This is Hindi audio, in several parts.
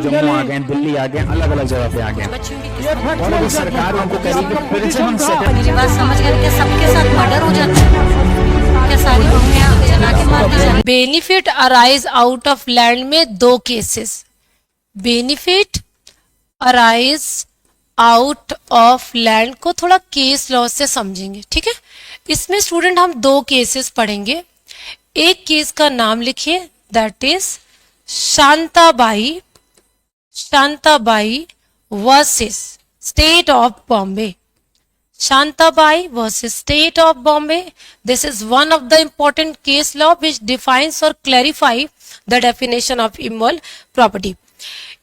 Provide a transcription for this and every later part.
जम्मू आ गए, दिल्ली आ गए, अलग अलग जगह पे आ गए, और अभी सरकार उनको करी कि फिर से हम मेरी बात समझ गए कि सबके साथ मर्डर हो जाता है क्या? सारी मम्मियां जला के मार दी जाती। Benefit arise out of land में दो cases, benefit arise out of land को थोड़ा केस लॉ से समझेंगे, ठीक है। इसमें स्टूडेंट हम दो केसेस पढ़ेंगे। एक केस का नाम लिखिए, that is Shantabai, Shantabai versus state of Bombay, Shantabai versus State of Bombay. This is one of the important case law which defines or clarify the definition of immoral property.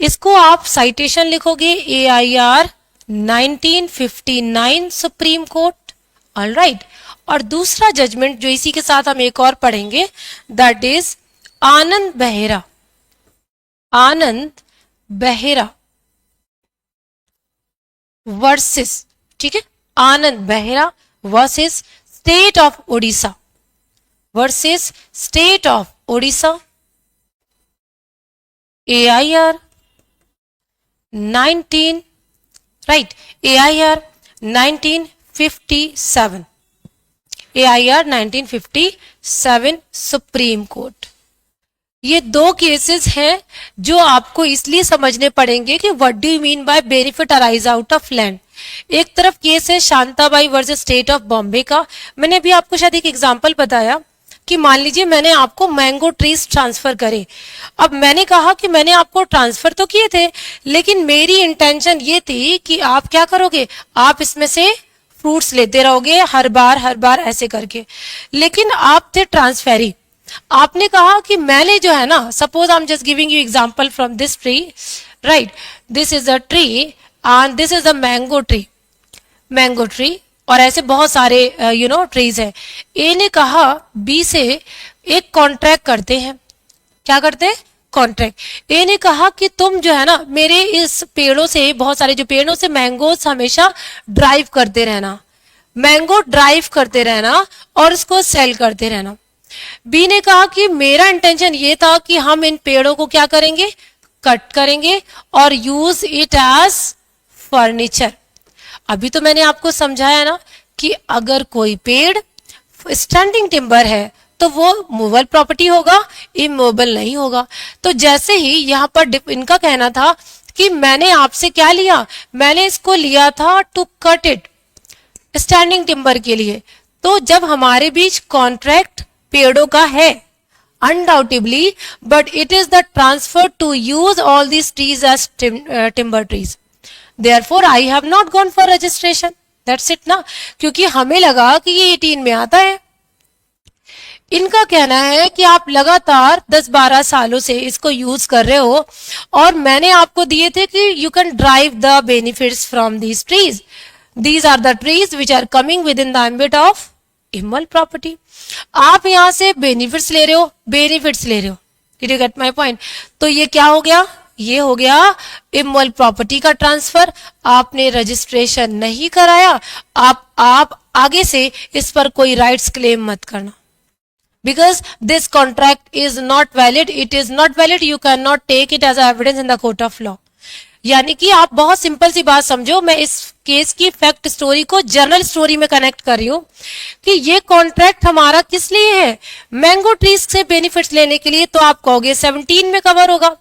इसको आप citation लिखोगे AIR 1959 supreme court, all right. और दूसरा जजमेंट जो इसी के साथ हम एक और पढ़ेंगे, that is Anand Behera, Anand Behera versus, ठीक है, Anand Behera versus state of Odisha, versus state of Odisha, AIR 19, right, AIR 1957, AIR 1957 supreme court. ये दो केसेस हैं जो आपको इसलिए समझने पड़ेंगे कि what do you mean by benefit arise out of land. एक तरफ केस है Shantabai versus state of Bombay का। मैंने अभी आपको शायद एक एग्जांपल बताया कि मान लीजिए मैंने आपको मैंगो ट्रीज ट्रांसफर करे। अब मैंने कहा कि मैंने आपको ट्रांसफर तो किए थे, लेकिन मेरी इंटेंशन ये थी कि आप क्या करोगे, आप इसमें से फ्रूट्स लेते रहोगे हर बार ऐसे करके, लेकिन आप थे ट्रांसफेरी। आपने कहा कि मैंने जो है ना, suppose I am just giving you example from this tree, right, this is a tree and this is a mango tree, mango tree, और ऐसे बहुत सारे ट्रीज है। ए ने कहा बी से एक कॉन्ट्रैक्ट करते हैं, क्या करते हैं, कॉन्ट्रैक्ट। ए ने कहा कि तुम जो है ना मेरे इस पेड़ों से, बहुत सारे जो पेड़ों से मैंगोस हमेशा ड्राइव करते रहना, मैंगो ड्राइव करते रहना और उसको सेल करते रहना। बी ने कहा कि मेरा इंटेंशन ये था कि हम इन पेड़ों को क्या करेंगे, कट करेंगे और यूज इट एज फर्नीचर। अभी तो मैंने आपको समझाया ना कि अगर कोई पेड़ स्टैंडिंग टिम्बर है तो वो मूवेबल प्रॉपर्टी होगा, इमूवेबल नहीं होगा। तो जैसे ही यहाँ पर इनका कहना था कि मैंने आपसे क्या लिया, मैंने इसको लिया था to cut it, standing timber के लिए। तो जब हमारे बीच कॉन्ट्रैक्ट पेड़ों का है undoubtedly, but it is the transfer to use all these trees as timber trees. Therefore, I have not gone for registration. That's it ना, क्योंकि हमें लगा कि ये 18 में आता है। इनका कहना है कि आप लगातार 10-12 सालों से इसको यूज कर रहे हो और मैंने आपको दिए थे कि you can derive the benefits from these trees. These are the trees which are coming within the ambit of immoral property. आप यहां से बेनिफिट्स ले रहे हो, बेनिफिट्स ले रहे हो, did you get my point. तो ये क्या हो गया, ये हो गया इमोरल प्रॉपर्टी का ट्रांसफर। आपने रजिस्ट्रेशन नहीं कराया, आप आगे से इस पर कोई राइट्स क्लेम मत करना, because this contract is not valid, it is not valid, you can not take it as evidence in the court of law. यानी कि आप बहुत सिंपल सी बात समझो, मैं इस केस की फैक्ट स्टोरी को जनरल स्टोरी में कनेक्ट कर रही हूं कि ये कॉन्ट्रैक्ट हमारा किस लिए है, मैंगो ट्रीज से बेनिफिट्स लेने के लिए। तो आप कहोगे 17 में कवर होगा,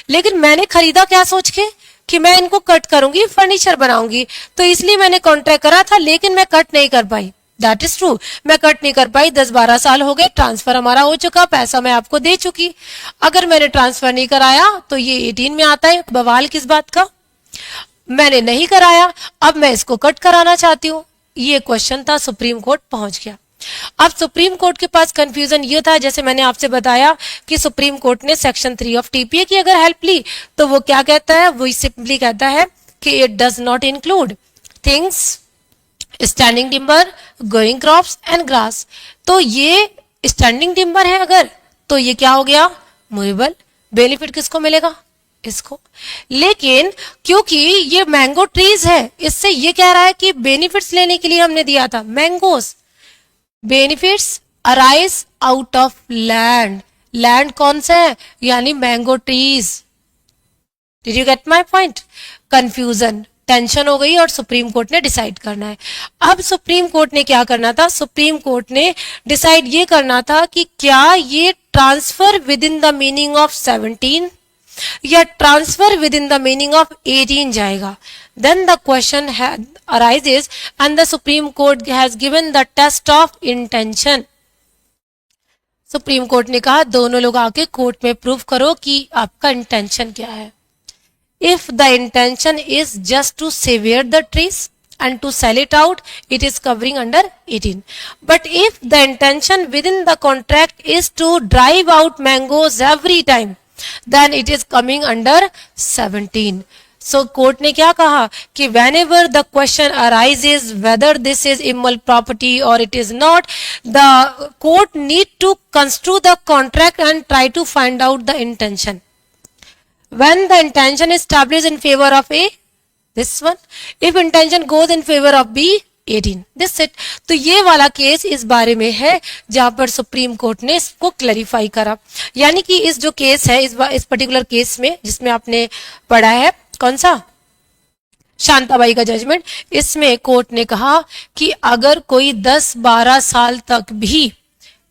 लेकिन मैंने खरीदा क्या सोच के कि मैं इनको कट करूंगी, फर्नीचर बनाऊंगी, तो इसलिए मैंने कॉन्ट्रैक्ट करा था, लेकिन मैं कट नहीं कर पाई। दैट इज ट्रू, मैं कट नहीं कर पाई, 10-12 साल हो गए, ट्रांसफर हमारा हो चुका, पैसा मैं आपको दे चुकी। अगर मैंने ट्रांसफर नहीं कराया तो ये 18 में आता है, बवाल किस बात का। मैंने नहीं कराया, अब मैं इसको कट कराना चाहती हूँ, ये क्वेश्चन था, सुप्रीम कोर्ट पहुंच गया। अब सुप्रीम कोर्ट के पास कंफ्यूजन ये था, जैसे मैंने आपसे बताया कि सुप्रीम कोर्ट ने सेक्शन 3 ऑफ टीपीए की अगर हेल्प ली तो वो क्या कहता है, वो सिंपली कहता है कि it does not include things standing timber, growing crops and grass. तो ये स्टैंडिंग टिम्बर है अगर, तो ये क्या हो गया, मूवेबल। बेनिफिट किसको मिलेगा, इसको। लेकिन क्योंकि ये मैंगो ट्रीज है, इससे ये कह रहा है कि बेनिफिट्स लेने के लिए हमने दिया था mangoes, benefits arise out of land. Land कौन सा है, यानी mango trees. Did you get my point? Confusion, tension हो गई और सुप्रीम कोर्ट ने डिसाइड करना है। अब सुप्रीम कोर्ट ने क्या करना था? सुप्रीम कोर्ट ने डिसाइड ये करना था कि क्या ये transfer within the meaning of 17 या transfer within the meaning of 18 जाएगा। Then the question arises and the Supreme Court has given the test of intention. Supreme court ने कहा दोनों लोग आके कोर्ट में प्रूव करो कि आपका इंटेंशन क्या है। If the intention is just to sever the trees and to sell it out, it is covering under 18. But if the intention within the contract is to drive out mangoes every time, then it is coming under 17. So court ने क्या कहा कि whenever the question arises whether this is immoral property or it is not, the court need to construe the contract and try to find out the intention. When the intention is established in favor of A, this one. If intention goes in favor of B, 18. This it. तो ये वाला केस इस बारे में है जहां पर सुप्रीम कोर्ट ने इसको क्लैरिफाई करा। यानी कि इस जो केस है इस पर्टिकुलर केस में जिसमें आपने पढ़ा है कौन सा, शांताबाई का जजमेंट, इसमें कोर्ट ने कहा कि अगर कोई 10-12 साल तक भी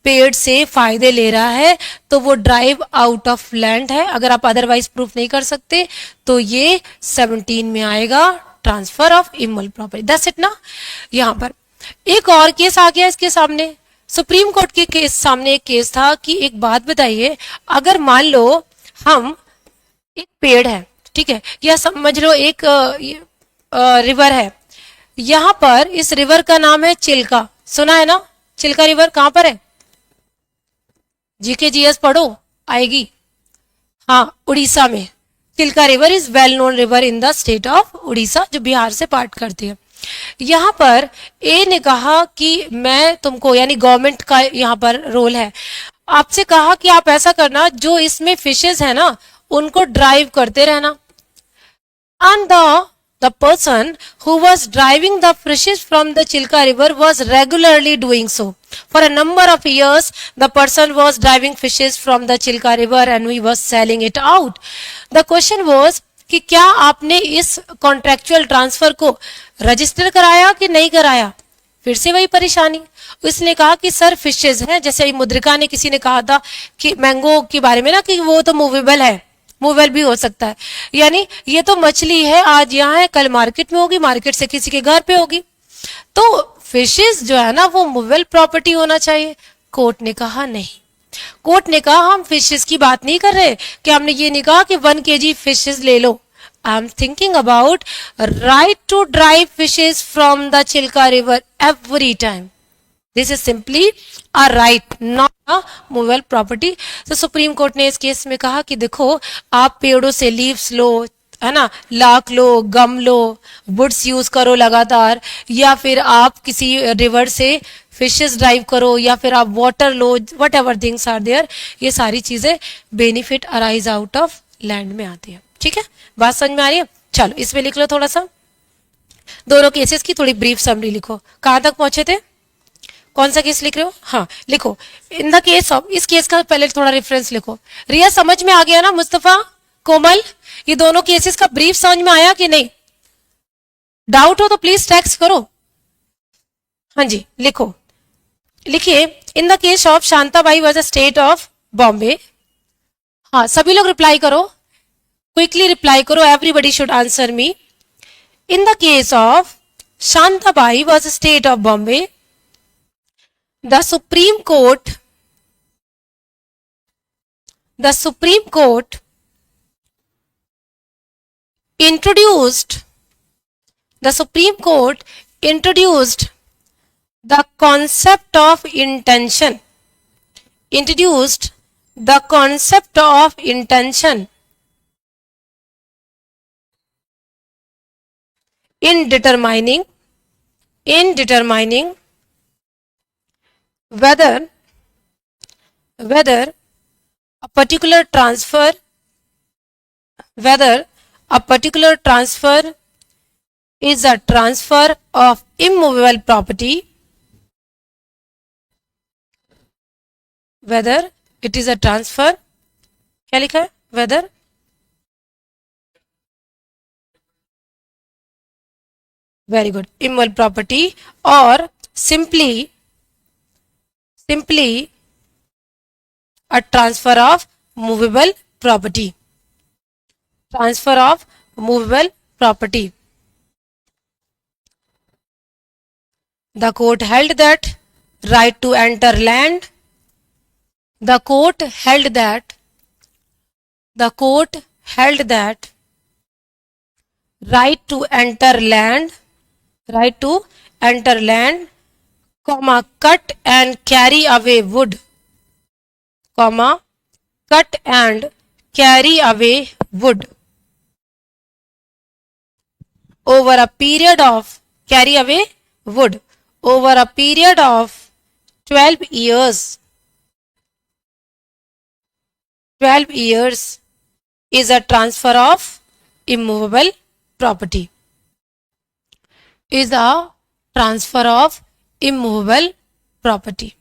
पेड़ से फायदे ले रहा है तो वो ड्राइव आउट ऑफ लैंड है। अगर आप अदरवाइज प्रूफ नहीं कर सकते तो ये 17 में आएगा, transfer of immoral property. That's it ना। यहां पर एक और केस आ गया इसके सामने, सुप्रीम कोर्ट के केस सामने एक केस था कि एक बात बताइए, अगर मान लो हम एक पेड़ है, ठीक है, या समझ लो एक रिवर है, यहां पर इस रिवर का नाम है चिल्का, सुना है ना? चिल्का रिवर कहां पर है? जीके जीएस पढ़ो आएगी। हाँ, उड़ीसा में। Chilka river is well known river in the state of Orissa, जो बिहार से पार्ट करती है। यहाँ पर ए ने कहा कि मैं तुमको, यानी गवर्नमेंट का यहाँ पर रोल है, आपसे कहा कि आप ऐसा करना, जो इसमें फिशेस है ना उनको ड्राइव करते रहना। And the person who was driving the fishes from the Chilka river was regularly doing so. For a number of years, the person was driving fishes from the Chilka river and he was selling it out. The question was कि क्या आपने इस कॉन्ट्रेक्चुअल ट्रांसफर को रजिस्टर कराया कि नहीं कराया? फिर से वही परेशानी। उसने कहा कि सर फिशेज हैं, जैसे मुद्रिका ने किसी ने कहा था कि मैंगो के बारे में ना कि वो तो मूवेबल है, मूवेबल भी हो सकता है, यानी ये तो मछली है, आज यहाँ है कल मार्केट में होगी, मार्केट से किसी के घर पे होगी, तो फिशेस जो है ना वो मूवेबल प्रॉपर्टी होना चाहिए। कोर्ट ने कहा नहीं, कोर्ट ने कहा हम फिशेस की बात नहीं कर रहे, कि हमने ये नहीं कहा कि 1 kg फिशेस ले लो, I am thinking about right to drive fishes from the Chilka river every time. This is simply a right, not a movable property. तो सुप्रीम कोर्ट ने इस केस में कहा कि देखो आप पेड़ों से लीव्स लो, है ना, लाख लो, गम लो, वुड्स यूज करो लगातार, या फिर आप किसी रिवर से फिशेस ड्राइव करो, या फिर आप वाटर लो, whatever things are there, ये सारी चीजें benefit arise out of land में आती है। ठीक है, बात समझ में आ रही है? चलो इसमें लिख लो थोड़ा सा, दोनों केसेस की थोड़ी ब्रीफ समरी लिखो। कहां तक पहुंचे थे? कौन सा केस लिख रहे हो? हाँ लिखो, इन द केस ऑफ, इस केस का पहले थोड़ा रेफरेंस लिखो। रिया समझ में आ गया ना? मुस्तफा, कोमल, ये दोनों केसेस का ब्रीफ समझ में आया कि नहीं? डाउट हो तो प्लीज टेक्स्ट करो। हाँ जी लिखो, लिखिए, इन the case of Shantabai was a state of Bombay. हाँ सभी लोग रिप्लाई करो, क्विकली रिप्लाई करो, everybody should answer me. In the case of Shantabai was a state of Bombay, the Supreme Court introduced the concept of intention, in determining whether a particular transfer is a transfer of immovable property, whether it is a transfer, क्या लिखा है? whether very good, immovable property, और simply a transfer of movable property, transfer of movable property. The court held that right to enter land. The court held that right to enter land, comma, cut and carry away wood, comma, cut and carry away wood over a period of 12 years. 12 years is a transfer of immovable property. Is a transfer of immovable property.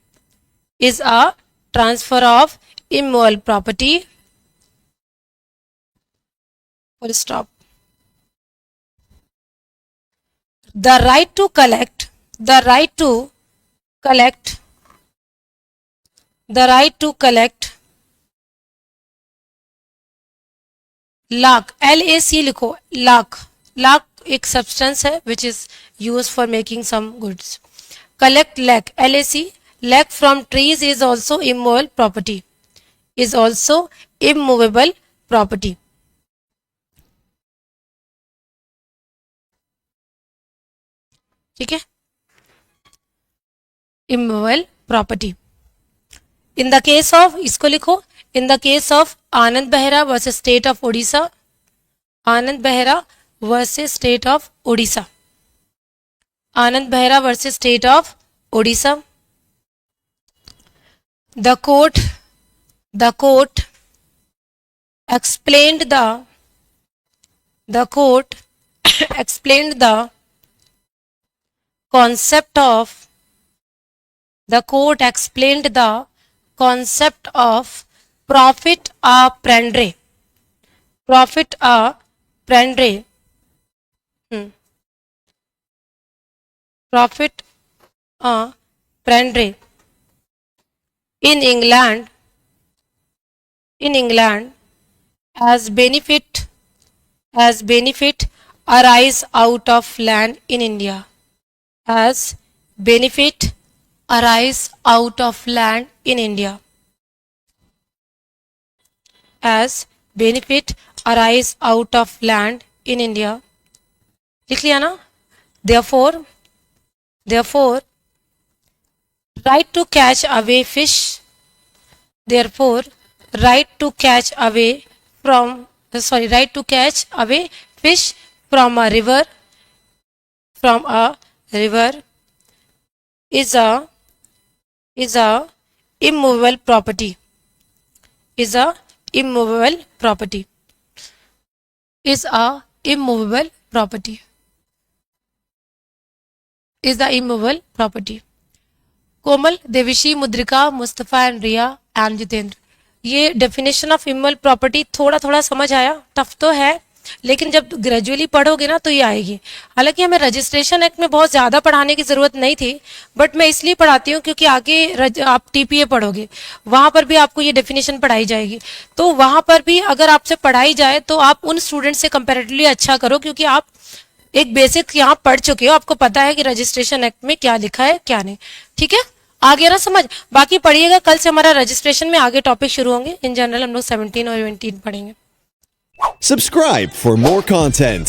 Is a transfer of immovable property. Full stop. The right to collect lac, LAC लिखो, लाख एक सब्सटेंस है which is use for making some goods. Collect lac, LAC, lac from trees is also immovable property, ठीक है, immovable property. In the case of, इसको लिखो, in the case of Anand Behera versus state of Odisha, Anand Behera versus state of Odisha, Anand Behera versus state of Odisha. The court explained the concept of profit a prendre, in England as benefit arise out of land in India, as benefit arise out of land in India, as benefit arise out of land in India. लिख लिया ना. Therefore right to catch away fish, right to catch away fish from a river is a immovable property, is a immovable property. Komal, Devishi, Mudrika, Mustafa and Riya and Jitendra, ये डेफिनेशन ऑफ इमूवेबल प्रॉपर्टी थोड़ा समझ आया? टफ तो है, लेकिन जब ग्रेजुअली पढ़ोगे ना तो ये आएगी. हालांकि हमें रजिस्ट्रेशन एक्ट में बहुत ज्यादा पढ़ाने की जरूरत नहीं थी, बट मैं इसलिए पढ़ाती हूँ क्योंकि आगे आप TPA पढ़ोगे, वहां पर भी आपको ये डेफिनेशन पढ़ाई जाएगी. तो वहां पर भी अगर आपसे पढ़ाई जाए तो आप उन स्टूडेंट से कंपेरेटिवली अच्छा करो, क्योंकि आप एक बेसिक यहाँ पढ़ चुके हो, आपको पता है कि रजिस्ट्रेशन एक्ट में क्या लिखा है क्या नहीं. ठीक है, आ गया ना समझ? बाकी पढ़िएगा, कल से हमारा रजिस्ट्रेशन में आगे टॉपिक शुरू होंगे. इन जनरल हम लोग 17 और 18 पढ़ेंगे. Subscribe for more content.